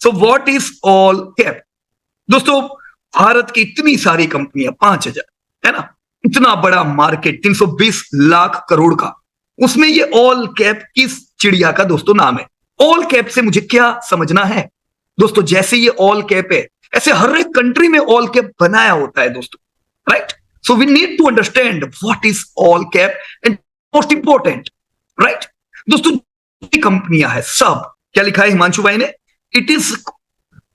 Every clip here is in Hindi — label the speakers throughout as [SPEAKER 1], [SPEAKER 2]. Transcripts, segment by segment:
[SPEAKER 1] So what is all cap? दोस्तों, भारत की इतनी सारी कंपनियां, 5,000, है ना, इतना बड़ा मार्केट 320 लाख करोड़ का, उसमें ये ऑल कैप किस चिड़िया का दोस्तों नाम है? ऑल कैप से मुझे क्या समझना है दोस्तों? जैसे ये ऑल कैप है, ऐसे हर एक कंट्री में ऑल कैप बनाया होता है दोस्तों, right? So we need to understand what is all cap and most important, right? दोस्तों, कंपनियां है सब, क्या लिखा है हिमांशु भाई ने? It is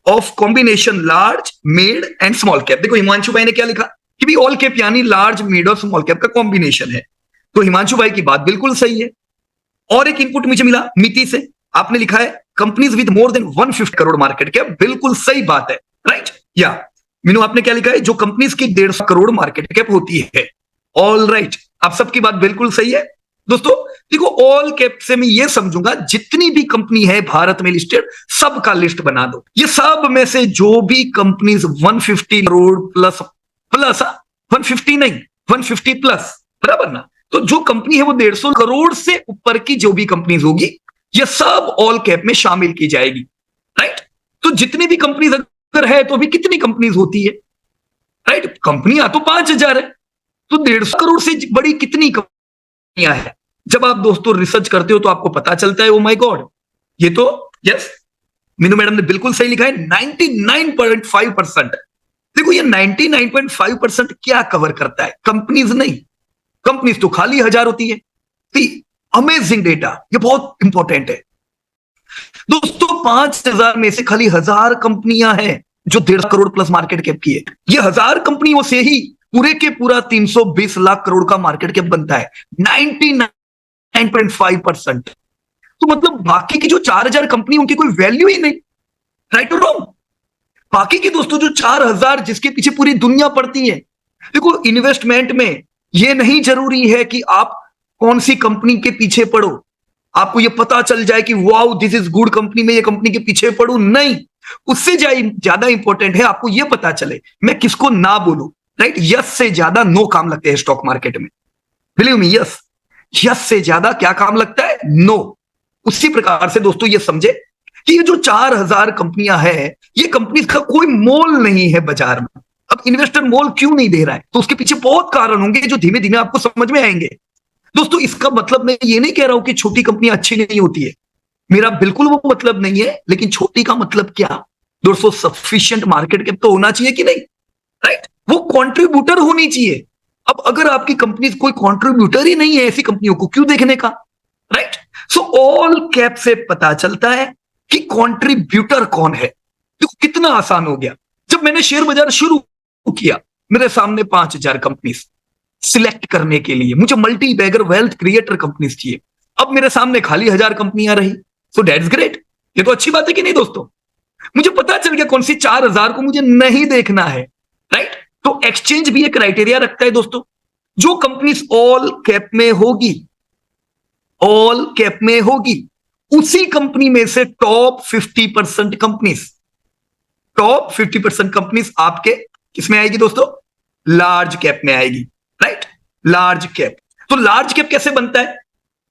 [SPEAKER 1] of combination large, mid and small cap. देखो हिमांशु भाई ने क्या लिखा कि भी ऑल कैप यानी लार्ज, मिड और स्मॉल कैप का कॉम्बिनेशन है। तो हिमांशु भाई की बात बिल्कुल सही है। और एक इनपुट मुझे मिला मिति से, आपने लिखा है companies with more than 150 crore market cap. बिल्कुल सही बात है, राइट? या मीनू आपने क्या लिखा है? जो कंपनीज की 150 करोड़ मार्केट कैप होती है। ऑल राइट, आप सबकी बात बिल्कुल सही है। दोस्तों देखो, ऑल कैप से मैं ये समझूंगा जितनी भी कंपनी है भारत में लिस्टेड, सबका लिस्ट बना दो। ये सब में से जो भी कंपनीज 150 करोड़ प्लस 150 नहीं, 150 प्लस, बराबर ना? तो जो कंपनी है वो 150 करोड़ से ऊपर की जो भी कंपनीज होगी, ये सब ऑल कैप में शामिल की जाएगी, राइट? तो जितनी भी कंपनीज अगर है तो भी कितनी कंपनीज होती है, राइट? कंपनियां तो 5,000 है, तो 150 करोड़ से बड़ी कितनी कंपनियां है? जब आप दोस्तों रिसर्च करते हो तो आपको पता चलता है, ओ माय गॉड, ये तो यस, मीनू मैडम ने बिल्कुल सही लिखा है, 99.5%। देखो ये 99.5% क्या कवर करता है? कंपनीज नहीं, कंपनीज तो खाली 1,000 होती है। अमेजिंग डेटा, ये बहुत इंपॉर्टेंट है दोस्तों। 5,000 में से खाली 1,000 कंपनियां हैं जो 1.5 करोड़ प्लस मार्केट कैप की है। ये 1,000 कंपनियों से ही पूरे के पूरा 320 लाख करोड़ का मार्केट कैप बनता है, 99.5%। तो मतलब बाकी की जो 4,000 कंपनी, उनकी कोई वैल्यू ही नहीं, राइट और रॉन्ग? बाकी की दोस्तों जो 4,000 जिसके पीछे पूरी दुनिया पड़ती है। देखो इन्वेस्टमेंट में ये नहीं जरूरी है कि आप कौन सी कंपनी के पीछे पड़ो, आपको ये पता चल जाए कि wow this is good company, में ये कंपनी के पीछे पड़ू, नहीं। उससे ज्यादा इंपॉर्टेंट है आपको ये पता चले मैं किसको ना बोलूं, राइट? यस से ज्यादा नो काम लगते हैं स्टॉक मार्केट में, बिलीव मी, यस, यस से ज्यादा क्या काम लगता है? नो। उसी प्रकार से दोस्तों ये समझे कि ये जो 4,000 कंपनियां हैं, ये कंपनी का कोई मोल नहीं है बाजार में। अब इन्वेस्टर मोल क्यों नहीं दे रहा है? तो उसके पीछे बहुत कारण होंगे जो धीमे धीमे आपको समझ में आएंगे। दोस्तों इसका मतलब मैं ये नहीं कह रहा हूं कि छोटी कंपनियां अच्छी नहीं होती है, मेरा बिल्कुल वो मतलब नहीं है। लेकिन छोटी का मतलब क्या दोस्तों? सफिशिएंट मार्केट कैप तो होना चाहिए कि नहीं, राइट? वो कंट्रीब्यूटर होनी चाहिए। अब अगर आपकी कंपनी कोई कंट्रीब्यूटर ही नहीं है, ऐसी कंपनियों को क्यों देखने का, राइट? सो ऑल कैप से पता चलता है कि कंट्रीब्यूटर कौन है। देखो कितना आसान हो गया। जब मैंने शेयर बाजार शुरू किया, मेरे सामने 5,000 कंपनी सिलेक्ट करने के लिए, मुझे multi bagger wealth creator companies चाहिए। अब मेरे सामने खाली 1,000 कंपनियां रही, सो दैट्स ग्रेट। ये तो अच्छी बात है कि नहीं दोस्तों? मुझे पता चल गया कौन सी 4,000 को मुझे नहीं देखना है, राइट? तो एक्सचेंज भी एक क्राइटेरिया रखता है दोस्तों, जो कंपनी ऑल कैप में होगी, ऑल कैप में होगी, उसी कंपनी में से टॉप 50% कंपनीज, टॉप 50% कंपनीज आपके किसमें आएगी दोस्तों? लार्ज कैप में आएगी, राइट? Large cap. तो लार्ज कैप कैसे बनता है?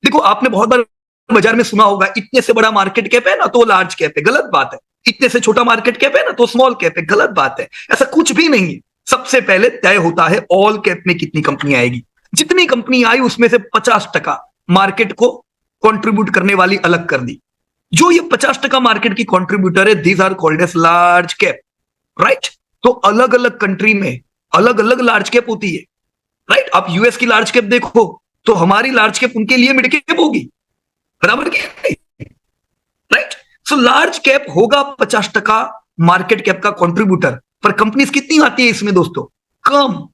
[SPEAKER 1] देखो आपने बहुत बार बाजार में सुना होगा, इतने से बड़ा मार्केट कैप है ना तो लार्ज कैप है, गलत बात है। इतने से छोटा मार्केट कैप है ना तो स्मॉल कैप है, गलत बात है। ऐसा कुछ भी नहीं है। सबसे पहले तय होता है ऑल कैप में कितनी कंपनी आएगी। जितनी कंपनी आई उसमें से 50% मार्केट को कंट्रीब्यूट करने वाली अलग कर दी। जो ये 50% मार्केट की कंट्रीब्यूटर है, these are called as large cap, right? तो अलग अलग कंट्री में अलग अलग लार्ज कैप होती है, राइट? आप यूएस की लार्ज कैप देखो तो हमारी लार्ज कैप उनके लिए मिड कैप होगी, बराबर की नहीं, राइट? सो लार्ज कैप होगा 50% मार्केट कैप का कंट्रीब्यूटर, पर कंपनीज कितनी आती है इसमें दोस्तों? कम,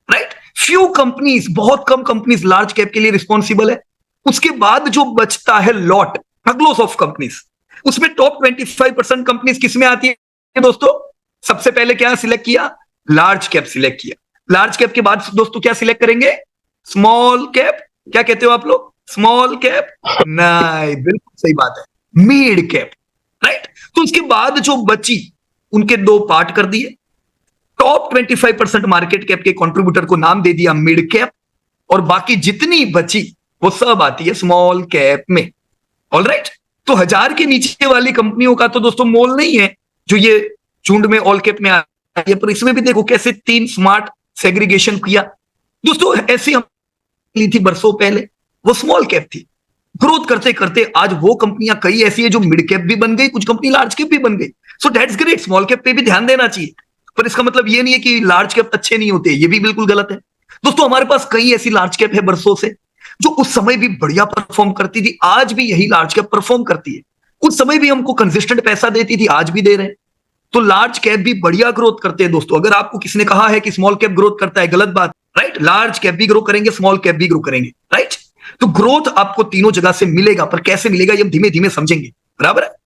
[SPEAKER 1] राइट? फ्यू कंपनीज, बहुत कम कंपनीज लार्ज कैप के लिए रिस्पॉन्सिबल है। उसके बाद जो बचता है लॉट, ढगलोस ऑफ कंपनीज, उसमें टॉप 25% कंपनीज किसमें आती है दोस्तों? सबसे पहले क्या सिलेक्ट किया? लार्ज कैप सिलेक्ट किया। लार्ज कैप के बाद दोस्तों क्या सिलेक्ट करेंगे? Small cap. क्या कहते हो आप लोग? Small cap? नहीं, बिल्कुल सही बात है, मिड कैप, राइट? तो उसके बाद जो बची, उनके दो पार्ट कर दिए। टॉप 25% मार्केट कैप के कंट्रीब्यूटर को नाम दे दिया मिड कैप, और बाकी जितनी बची वो सब आती है स्मॉल कैप में। All right? तो 1000 के नीचे वाली कंपनियों का तो दोस्तों मोल नहीं है जो ये झुंड में ऑल कैप में आ रही है। पर इसमें भी देखो कैसे 3 स्मार्ट सेग्रीगेशन किया दोस्तों। ऐसी हम ली थी बरसों पहले, वो स्मॉल कैप थी। ग्रोथ करते करते आज वो कंपनियां कई ऐसी है जो मिड कैप भी बन गई, कुछ कंपनी लार्ज कैप भी बन गई। So that's great, small cap पे भी ध्यान देना चाहिए। पर इसका मतलब ये नहीं है कि लार्ज कैप अच्छे नहीं होते, ये भी बिल्कुल गलत है दोस्तों। हमारे पास कई ऐसी लार्ज कैप है बरसों से जो उस समय भी बढ़िया परफॉर्म करती थी, आज भी यही लार्ज कैप परफॉर्म करती है। उस समय भी हमको कंसिस्टेंट पैसा देती थी, आज भी दे रहे हैं। तो लार्ज कैप भी बढ़िया ग्रोथ करते हैं दोस्तों। अगर आपको किसी ने कहा है कि स्मॉल कैप ग्रोथ करता है, गलत बात, राइट। लार्ज कैप भी ग्रो करेंगे, स्मॉल कैप भी ग्रो करेंगे, राइट। तो ग्रोथ आपको तीनों जगह से मिलेगा, पर कैसे मिलेगा ये हम धीमे धीमे समझेंगे, बराबर है।